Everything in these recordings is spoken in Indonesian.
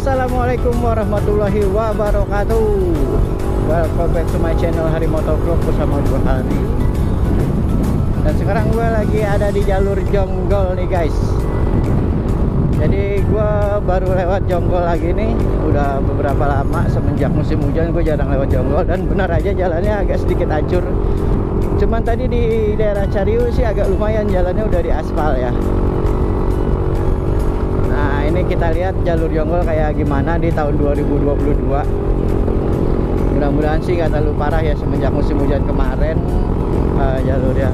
Assalamualaikum warahmatullahi wabarakatuh. Welcome back to my channel Hari Motovlog bersama gue Hari. Dan sekarang gue lagi ada di jalur Jonggol nih guys. Jadi gue baru lewat Jonggol lagi nih. Udah beberapa lama semenjak musim hujan gue jarang lewat Jonggol. Dan benar aja jalannya agak sedikit hancur. Cuman tadi di daerah Cariu sih agak lumayan, jalannya udah di aspal ya. Ini kita lihat jalur Jonggol kayak gimana di tahun 2022. Mudah-mudahan sih nggak terlalu parah ya semenjak musim hujan kemarin jalurnya.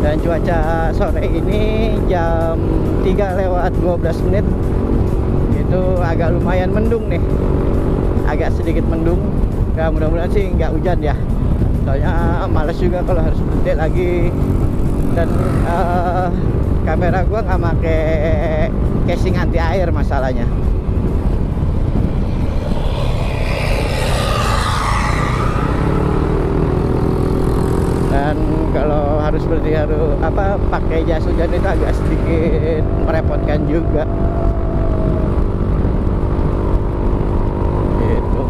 Dan cuaca sore ini jam 3:12 itu agak lumayan mendung nih, agak sedikit mendung. Ya mudah-mudahan sih nggak hujan ya, soalnya males juga kalau harus update lagi. Dan kamera gua nggak pakai casing anti air masalahnya. Dan kalau harus pakai jas hujan itu agak sedikit merepotkan juga. Gitu.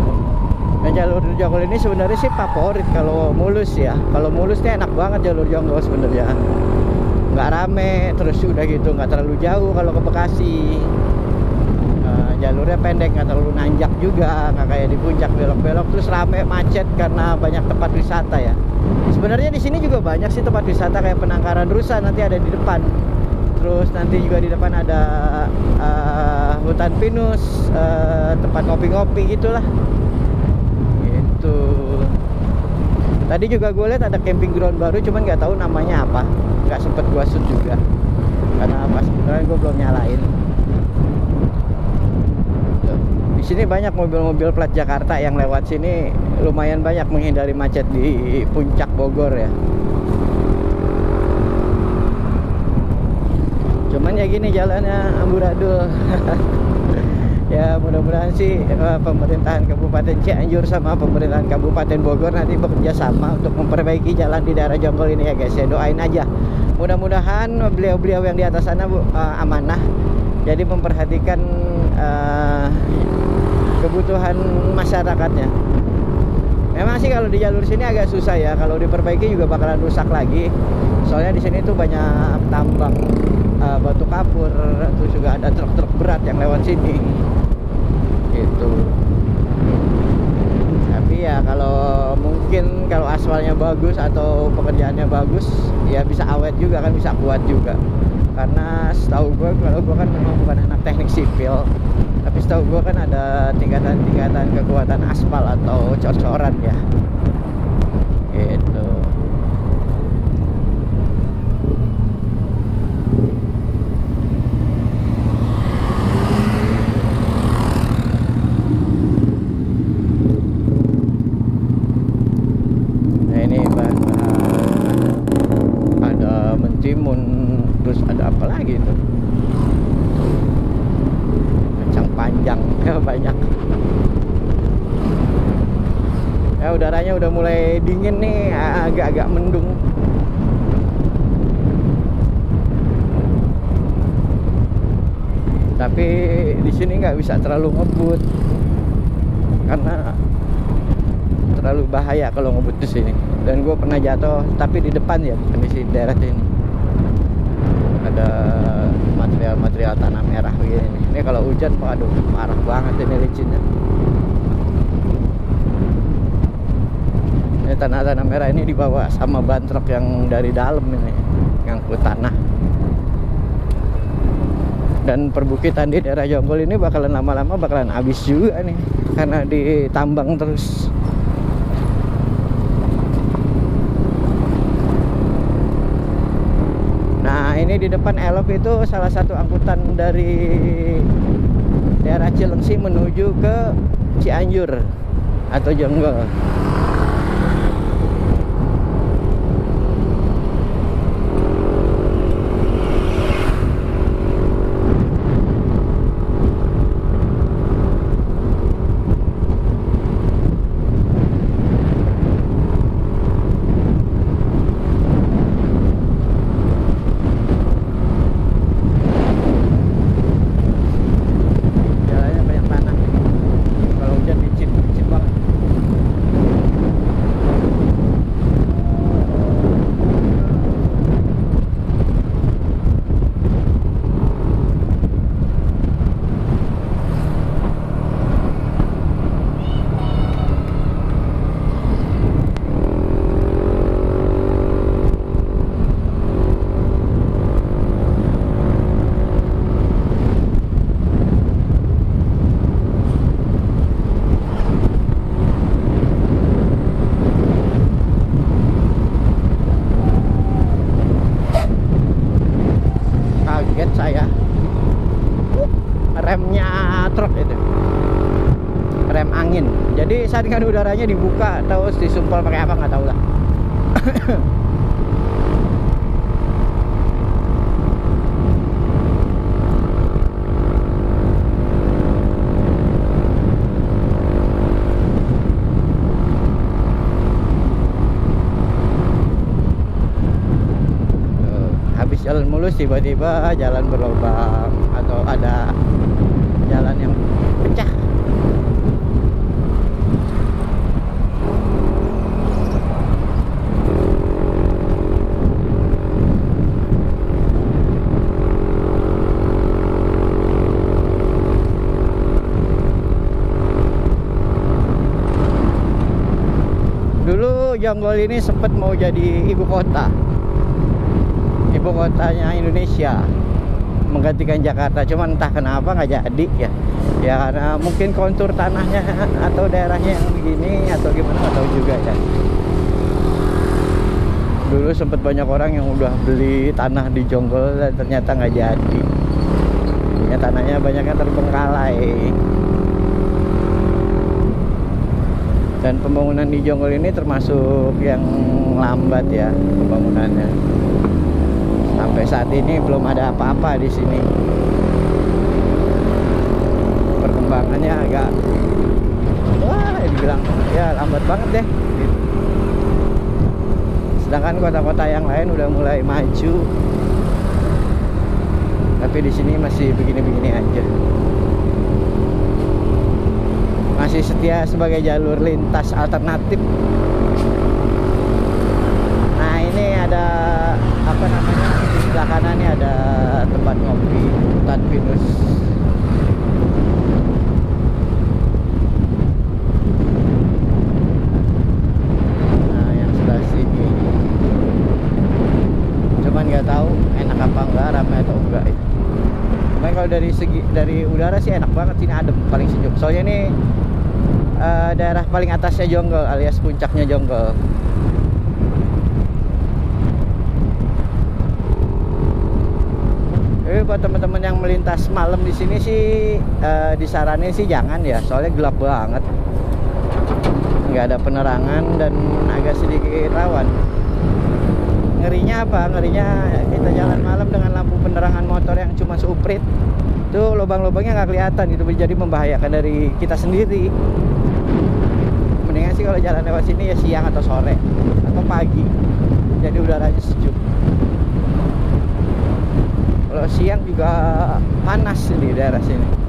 Nah, jalur Jonggol ini sebenarnya sih favorit kalau mulus ya. Kalau mulus nih enak banget jalur Jonggol sebenarnya. Nggak rame, terus udah gitu nggak terlalu jauh kalau ke Bekasi. Jalurnya pendek, nggak terlalu nanjak juga, nggak kayak di puncak belok-belok terus rame macet karena banyak tempat wisata ya. Sebenarnya di sini juga banyak sih tempat wisata kayak Penangkaran Rusa nanti ada di depan. Terus nanti juga di depan ada hutan pinus, tempat ngopi-ngopi gitulah. Gitu. Tadi juga gue lihat ada camping ground baru, cuman nggak tahu namanya apa. Nggak sempet gua shoot juga karena pas sebenarnya gua belum nyalain. Di sini banyak mobil-mobil plat Jakarta yang lewat sini, lumayan banyak menghindari macet di puncak Bogor ya. Cuman ya gini jalannya amburadul. Ya mudah-mudahan sih pemerintahan Kabupaten Cianjur sama pemerintahan Kabupaten Bogor nanti bekerja sama untuk memperbaiki jalan di daerah Jonggol ini ya guys ya. Doain aja. Mudah-mudahan beliau-beliau yang di atas sana amanah. Jadi memperhatikan kebutuhan masyarakatnya. Memang sih kalau di jalur sini agak susah ya. Kalau diperbaiki juga bakalan rusak lagi. Soalnya di sini tuh banyak tambang batu kapur, terus juga ada truk-truk berat yang lewat sini. Gitu. Tapi ya kalau mungkin kalau aspalnya bagus atau pekerjaannya bagus ya bisa awet juga kan, bisa kuat juga. Karena setahu gue, kalau gue kan memang bukan anak teknik sipil, tapi setahu gue kan ada tingkatan-tingkatan kekuatan aspal atau cor-coran ya. Gitu. Mentimun, terus ada apa lagi itu, kacang panjang ya, banyak ya. Udaranya udah mulai dingin nih, agak-agak mendung. Tapi di sini nggak bisa terlalu ngebut karena terlalu bahaya kalau ngebut di sini. Dan gue pernah jatuh, tapi di depan ya, bukan di sini, daerah sini ada material tanah merah begini. Ini kalau hujan, waduh, parah banget ini licinnya. Ini tanah merah ini dibawa sama ban truk yang dari dalam ini, ngangkut tanah. Dan perbukitan di daerah Jonggol ini bakalan lama-lama bakalan habis juga nih, karena ditambang terus. Ini di depan Elop itu salah satu angkutan dari daerah Cilengsi menuju ke Cianjur atau Jonggol. Jalannya banyak tanah. kaget saya. Remnya truk itu, rem angin. Jadi saringan udaranya dibuka terus disumpel pakai apa nggak tahu lah. Habis jalan mulus tiba-tiba jalan berlubang atau ada jalan yang pecah. Dulu Jonggol ini sempat mau jadi ibu kotanya Indonesia, menggantikan Jakarta, cuman entah kenapa nggak jadi ya. Ya karena mungkin kontur tanahnya atau daerahnya yang begini atau gimana nggak tahu juga ya. Dulu sempat banyak orang yang udah beli tanah di Jonggol dan ternyata nggak jadi. Ya tanahnya banyaknya terbengkalai. Dan pembangunan di Jonggol ini termasuk yang lambat ya pembangunannya. Sampai saat ini belum ada apa-apa di sini. Perkembangannya agak dibilang ya lambat banget deh. Sedangkan kota-kota yang lain udah mulai maju. Tapi di sini masih begini-begini aja. Masih setia sebagai jalur lintas alternatif. Nah, ini ada apa namanya? Di sebelah kanan ini ada tempat ngopi, hutan pinus. Nah, yang sebelah sini. Cuman nggak tahu enak apa enggak, ramai atau enggak ya. Cuman kalau dari udara sih enak banget, sini adem, paling sejuk. Soalnya ini daerah paling atasnya Jonggol alias puncaknya Jonggol. Buat teman-teman yang melintas malam di sini sih disaranin sih jangan ya, soalnya gelap banget, nggak ada penerangan dan agak sedikit rawan. Ngerinya apa? Ngerinya kita jalan malam dengan lampu penerangan motor yang cuma seuprit, tuh lubang-lubangnya nggak kelihatan, itu jadi membahayakan dari kita sendiri. Mendingan sih kalau jalan lewat sini ya siang atau sore atau pagi, jadi udaranya sejuk. Kalau siang juga panas di daerah sini.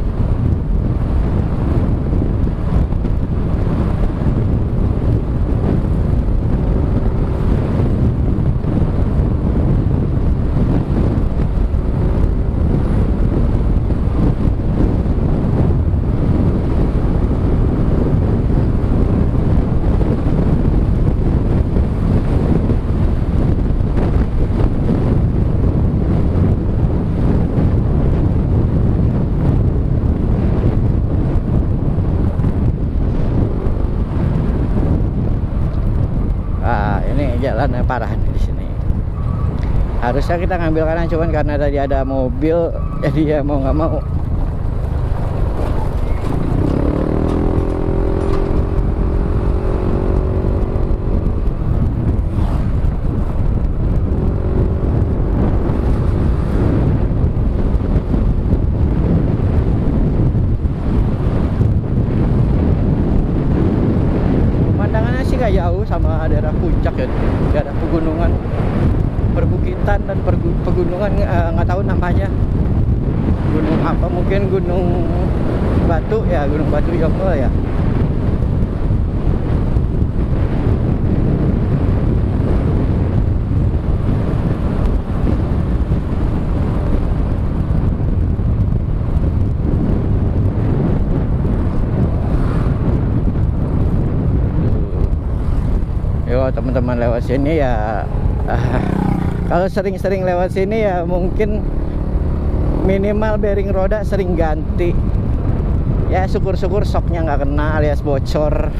Jalan parah di sini. Harusnya kita ngambil kanan, cuman karena tadi ada mobil, jadi ya mau nggak mau. Pemandangannya sih nggak jauh sama daerah puncak ya, daerah pegunungan, perbukitan dan pegunungan, nggak tahu namanya gunung apa, mungkin gunung Batu ya, gunung Batu Jonggol ya. Yo teman-teman lewat sini ya, kalau sering-sering lewat sini ya mungkin minimal bearing roda sering ganti. Ya syukur-syukur shocknya nggak kena alias bocor.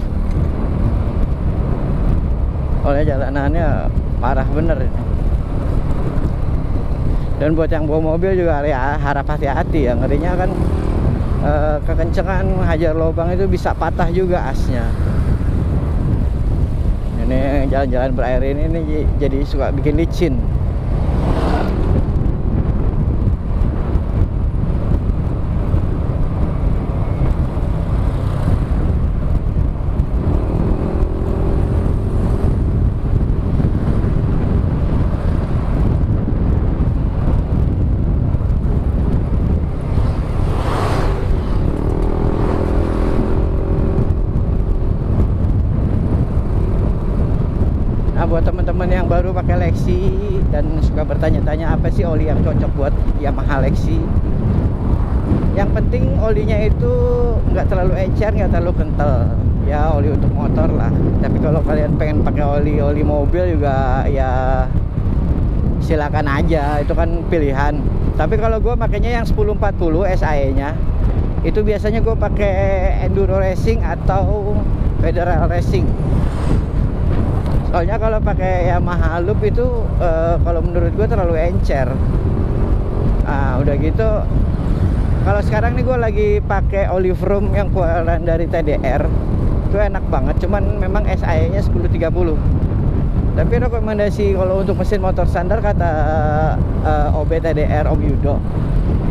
Oleh jalanannya parah bener ini. Dan buat yang bawa mobil juga ya harap hati-hati ya, ngerinya kan kekencengan hajar lubang itu bisa patah juga asnya. Ini jalan-jalan berair ini jadi suka bikin licin. Buat teman-teman yang baru pakai Lexi dan suka bertanya-tanya apa sih oli yang cocok buat Yamaha Lexi, yang penting olinya itu nggak terlalu encer, nggak terlalu kental ya, oli untuk motor lah. Tapi kalau kalian pengen pakai oli mobil juga ya silakan aja, itu kan pilihan. Tapi kalau gue makanya yang 1040 SAE nya itu biasanya gue pakai Enduro Racing atau Federal Racing. Soalnya kalau pakai Yamaha Loop itu kalau menurut gue terlalu encer. Udah gitu, kalau sekarang nih gue lagi pakai oli Vroom yang keluaran dari TDR, itu enak banget. Cuman memang SAE nya 1030. Tapi rekomendasi kalau untuk mesin motor standar kata OB TDR Om Yudo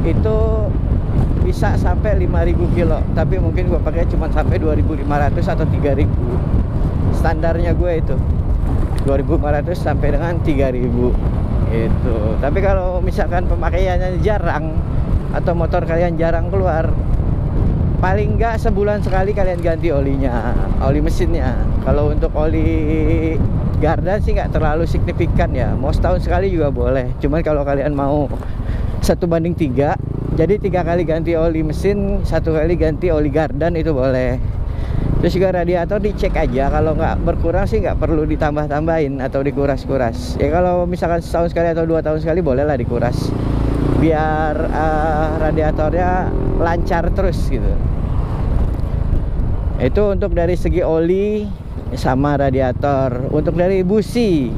itu bisa sampai 5000 kilo. Tapi mungkin gue pakai cuma sampai 2500 atau 3000. Standarnya gue itu 2500 sampai dengan 3000 itu. Tapi kalau misalkan pemakaiannya jarang atau motor kalian jarang keluar, paling enggak sebulan sekali kalian ganti olinya, oli mesinnya. Kalau untuk oli gardan sih nggak terlalu signifikan ya, mau setahun sekali juga boleh. Cuman kalau kalian mau 1:3, jadi 3 kali ganti oli mesin, 1 kali ganti oli gardan itu boleh. Terus juga radiator dicek aja, kalau nggak berkurang sih nggak perlu ditambah-tambahin atau dikuras-kuras. Ya kalau misalkan setahun sekali atau 2 tahun sekali bolehlah dikuras, biar radiatornya lancar terus gitu. Itu untuk dari segi oli sama radiator. Untuk dari busi,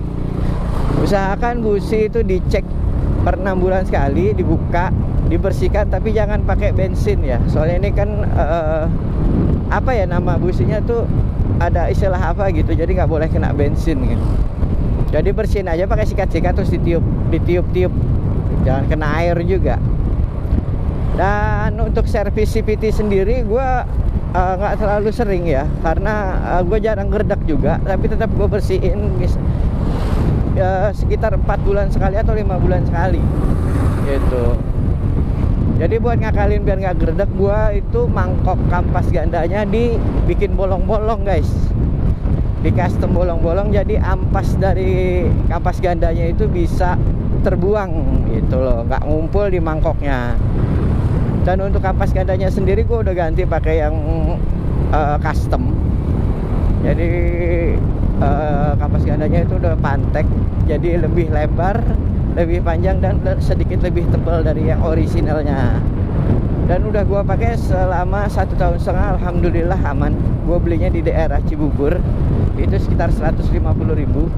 usahakan busi itu dicek per 6 bulan sekali, dibuka, dibersihkan, tapi jangan pakai bensin ya. Soalnya ini kan apa ya nama businya tuh ada istilah apa gitu, jadi nggak boleh kena bensin gitu. Jadi bersihin aja pakai sikat-sikat, terus ditiup-tiup, jangan kena air juga. Dan untuk servis CVT sendiri gue nggak terlalu sering ya, karena gue jarang gerdak juga, tapi tetap gue bersihin sekitar 4 bulan sekali atau 5 bulan sekali gitu. Jadi buat ngakalin biar nggak gerdek, gua itu mangkok kampas gandanya dibikin bolong-bolong guys, di custom bolong-bolong, jadi ampas dari kampas gandanya itu bisa terbuang gitu loh, nggak ngumpul di mangkoknya. Dan untuk kampas gandanya sendiri gua udah ganti pakai yang custom. Jadi kampas gandanya itu udah pantek, jadi lebih lebar, lebih panjang, dan sedikit lebih tebal dari yang orisinalnya. Dan udah gua pakai selama 1,5 tahun, alhamdulillah aman. Gua belinya di daerah Cibubur, itu sekitar 150.000,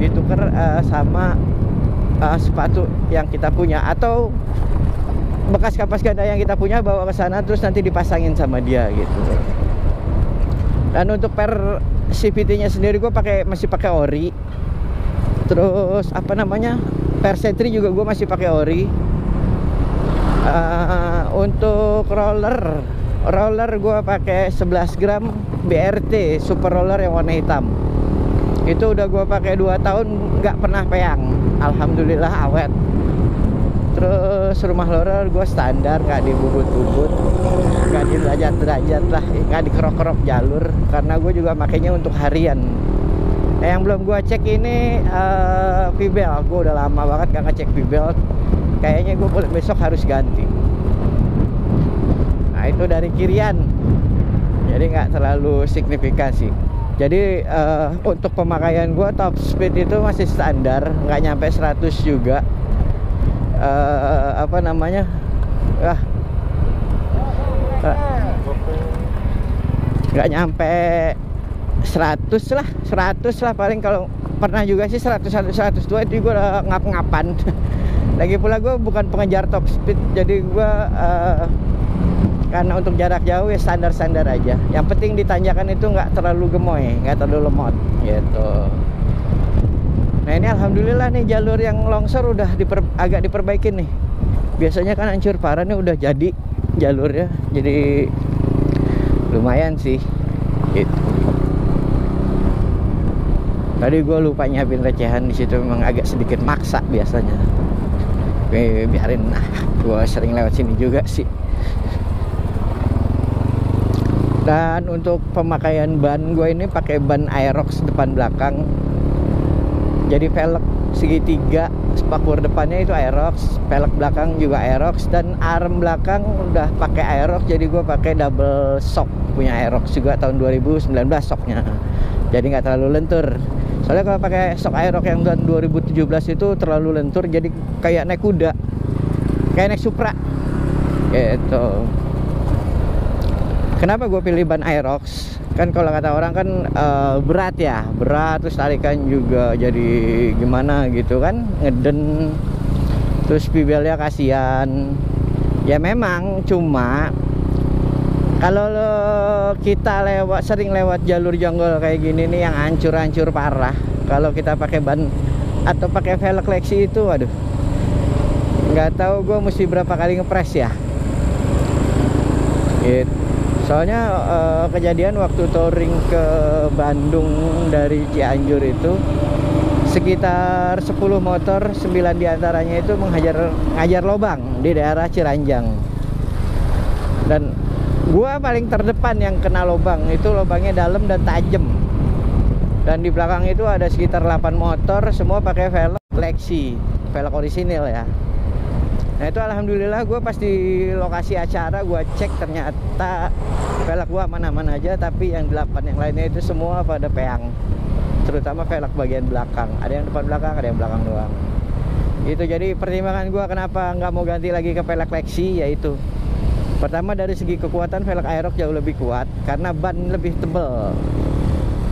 ditukar sama sepatu yang kita punya atau bekas kapas ganda yang kita punya, bawa ke sana terus nanti dipasangin sama dia gitu. Dan untuk per CVT-nya sendiri gua masih pakai ori. Terus apa namanya, per setri juga gue masih pakai ori. Untuk roller gue pakai 11 gram BRT super roller yang warna hitam. Itu udah gue pakai 2 tahun nggak pernah peyang, alhamdulillah awet. Terus rumah roller gue standar, nggak dibubut-bubut, nggak di derajat-derajat lah, nggak dikerok-kerok jalur, karena gue juga makainya untuk harian. Yang belum gua cek ini V-belt, gua udah lama banget gak ngecek V-belt. Kayaknya gua besok harus ganti. Nah itu dari kirian, jadi nggak terlalu signifikan sih. Jadi untuk pemakaian gua top speed itu masih standar, nggak nyampe 100 juga. Apa namanya, nggak nyampe 100 lah paling. Kalau pernah juga sih 101 102 itu gue udah ngap-ngapan. Lagi pula gue bukan pengejar top speed, jadi gue karena untuk jarak jauh ya standar-standar aja. Yang penting di tanjakan itu nggak terlalu gemoy, nggak terlalu lemot gitu. Nah ini alhamdulillah nih jalur yang longsor udah agak diperbaikin nih. Biasanya kan hancur parah, nih udah jadi jalurnya, jadi lumayan sih gitu. Tadi gue lupa nyiapin recehan di situ, memang agak sedikit maksa biasanya. Oke, biarin, gue sering lewat sini juga sih. Dan untuk pemakaian ban gue ini pakai ban Aerox depan belakang. Jadi velg segitiga, spakbor depannya itu Aerox, velg belakang juga Aerox, dan arm belakang udah pakai Aerox. Jadi gue pakai double shock punya Aerox juga tahun 2019 shocknya. Jadi nggak terlalu lentur. Soalnya kalau pakai shock Aerox yang tahun 2017 itu terlalu lentur, jadi kayak naik kuda, kayak naik Supra gitu. Kenapa gue pilih ban Aerox? Kan kalau kata orang kan berat ya, berat, terus tarikan juga jadi gimana gitu kan, ngeden, terus pibelnya kasihan. Ya memang, cuma kalau kita sering lewat jalur jonggol kayak gini nih yang hancur-hancur parah, kalau kita pakai ban atau pakai velg Lexi itu, waduh, nggak tahu gue mesti berapa kali ngepres ya gitu. Soalnya kejadian waktu touring ke Bandung dari Cianjur itu sekitar 10 motor, 9 diantaranya itu ngajar lobang di daerah Ciranjang. Dan gua paling terdepan yang kena lobang, itu lobangnya dalam dan tajam. Dan di belakang itu ada sekitar 8 motor, semua pakai velg Lexi, velg orisinil ya. Nah itu alhamdulillah gue pas di lokasi acara gue cek, ternyata velg gue aman-aman aja, tapi yang 8 yang lainnya itu semua pada peang, terutama velg bagian belakang. Ada yang depan belakang, ada yang belakang doang. Itu jadi pertimbangan gue kenapa nggak mau ganti lagi ke velg Lexi, yaitu pertama dari segi kekuatan velg Aerox jauh lebih kuat karena ban lebih tebel.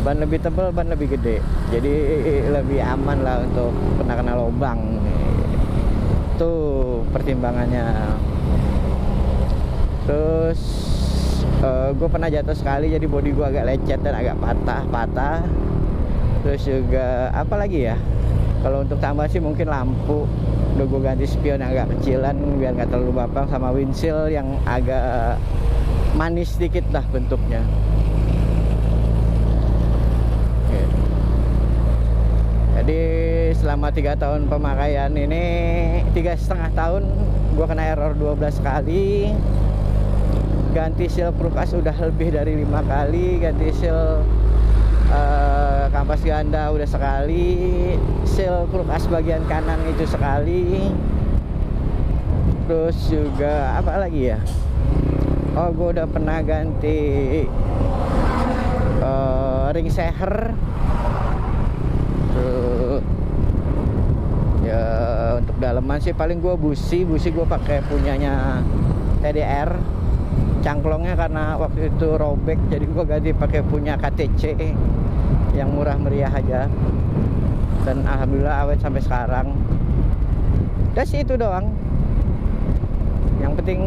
Ban lebih tebel, ban lebih gede, jadi lebih aman lah untuk kena lubang. Itu pertimbangannya. Terus gue pernah jatuh sekali, jadi bodi gue agak lecet dan agak patah. Terus juga apa lagi ya, kalau untuk tambah sih mungkin lampu, udah gue ganti spion yang agak kecilan biar nggak terlalu bapang, sama windshield yang agak manis sedikit lah bentuknya. Jadi selama 3 tahun pemakaian ini, 3,5 tahun gue kena error 12 kali. Ganti seal Prukas udah lebih dari 5 kali. Ganti seal kampas ganda udah sekali. Seal Prukas bagian kanan itu sekali. Terus juga apa lagi ya, oh gue udah pernah ganti ring seher. Ya untuk daleman sih paling gue busi gue pakai punyanya TDR. Cangklongnya karena waktu itu robek, jadi gue ganti pakai punya KTC yang murah meriah aja, dan alhamdulillah awet sampai sekarang. Udah sih itu doang. Yang penting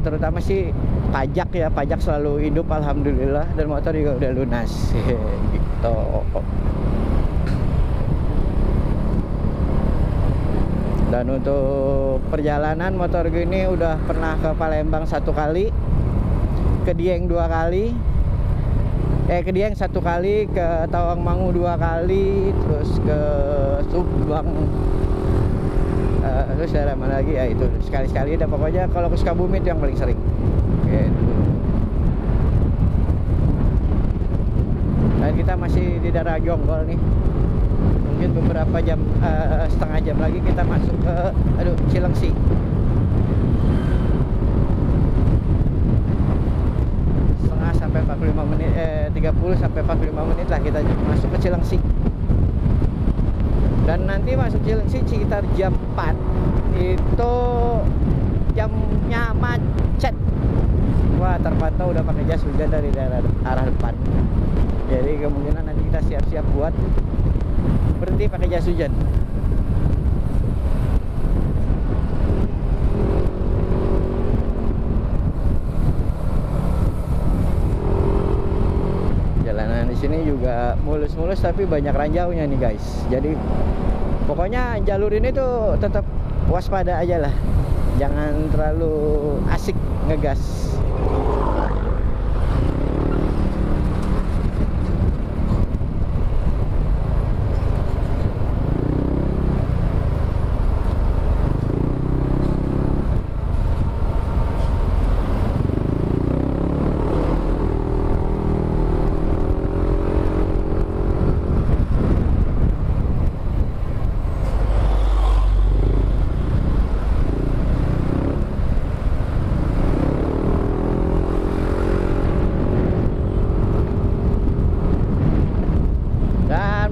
terutama sih pajak ya, pajak selalu hidup alhamdulillah, dan motor juga udah lunas gitu. Dan untuk perjalanan motor gue ini udah pernah ke Palembang 1 kali, ke Dieng 2 kali, ke Dieng 1 kali, ke Tawangmangu 2 kali, terus ke Subang, terus daerah mana lagi ya, itu sekali-sekali dah pokoknya. Kalau ke Sukabumi itu yang paling sering gitu. Dan kita masih di daerah Jonggol nih. Mungkin beberapa jam, setengah jam lagi kita masuk ke Cilengsi. Setengah sampai 45 menit, 30 sampai 45 menit lah kita masuk ke Cilengsi. Dan nanti masuk Cilengsi sekitar jam 4 itu jamnya macet. Wah, terpantau udah pakai jas hujan dari daerah arah depan. Jadi kemungkinan nanti kita siap-siap buat berhenti pakai jas hujan. nggak mulus-mulus tapi banyak ranjaunya nih guys. Jadi pokoknya jalur ini tuh tetap waspada aja lah, jangan terlalu asik ngegas.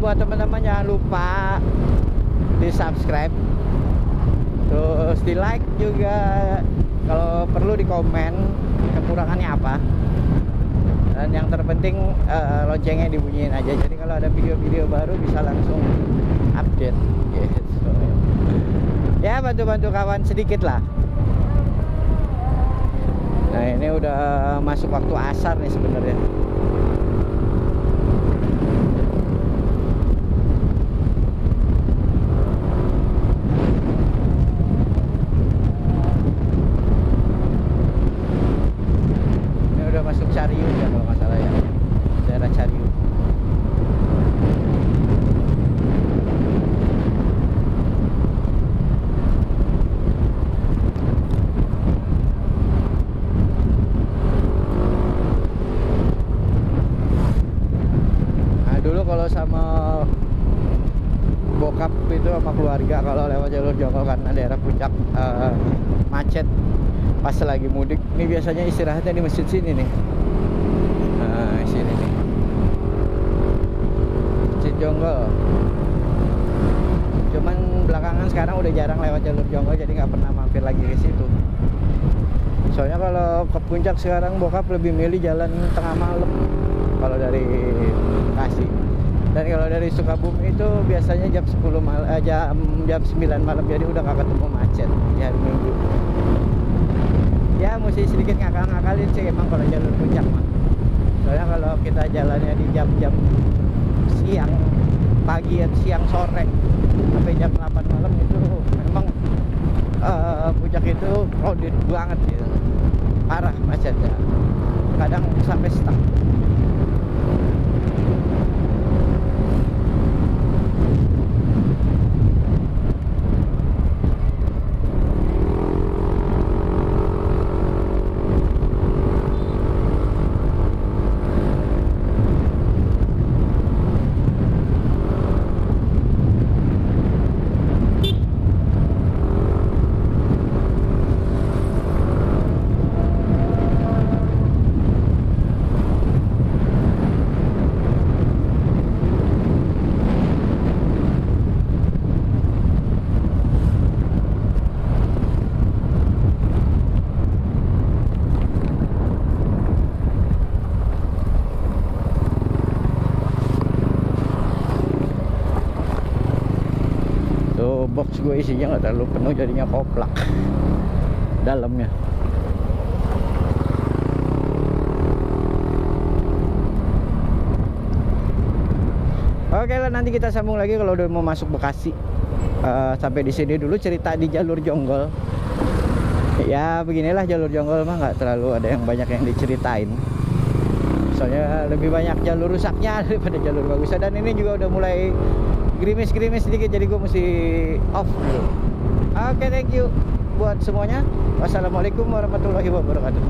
Buat teman-teman jangan lupa di subscribe, terus di like juga, kalau perlu di komen kekurangannya apa, dan yang terpenting loncengnya dibunyiin aja, jadi kalau ada video-video baru bisa langsung update gitu. Ya bantu-bantu kawan sedikit lah. Nah ini udah masuk waktu asar nih sebenarnya. Masuk Cariu ya kalau nggak salah ya, daerah Cariu. Nah dulu kalau sama bokap itu sama keluarga kalau lewat jalur Jonggol karena daerah puncak macet pas lagi mudik, ini biasanya istirahatnya di masjid sini nih. Nah, sini nih. Masjid Jonggol. Cuman belakangan sekarang udah jarang lewat jalur Jonggol, jadi nggak pernah mampir lagi ke situ. Soalnya kalau ke puncak sekarang bokap lebih milih jalan tengah malam kalau dari Bekasi. Dan kalau dari Sukabumi itu biasanya jam 10 malam, jam 9 malam, jadi udah nggak ketemu macet di hari Minggu. Ya mesti sedikit ngakal-ngakalin sih emang kalau jalur puncak mah. Soalnya kalau kita jalannya di jam-jam siang, pagi atau siang sore sampai jam 8 malam itu memang puncak itu crowded banget gitu. Parah macetnya. Kadang sampai stuck. Box gue isinya nggak terlalu penuh, jadinya koplak dalamnya. Oke lah, nanti kita sambung lagi kalau udah mau masuk Bekasi. Sampai di sini dulu cerita di jalur Jonggol. Ya beginilah jalur Jonggol mah, nggak terlalu ada yang banyak yang diceritain. Soalnya lebih banyak jalur rusaknya daripada jalur bagusnya. Dan ini juga udah mulai gerimis-gerimis sedikit, jadi gue mesti off dulu. Oke, thank you buat semuanya. Wassalamualaikum warahmatullahi wabarakatuh.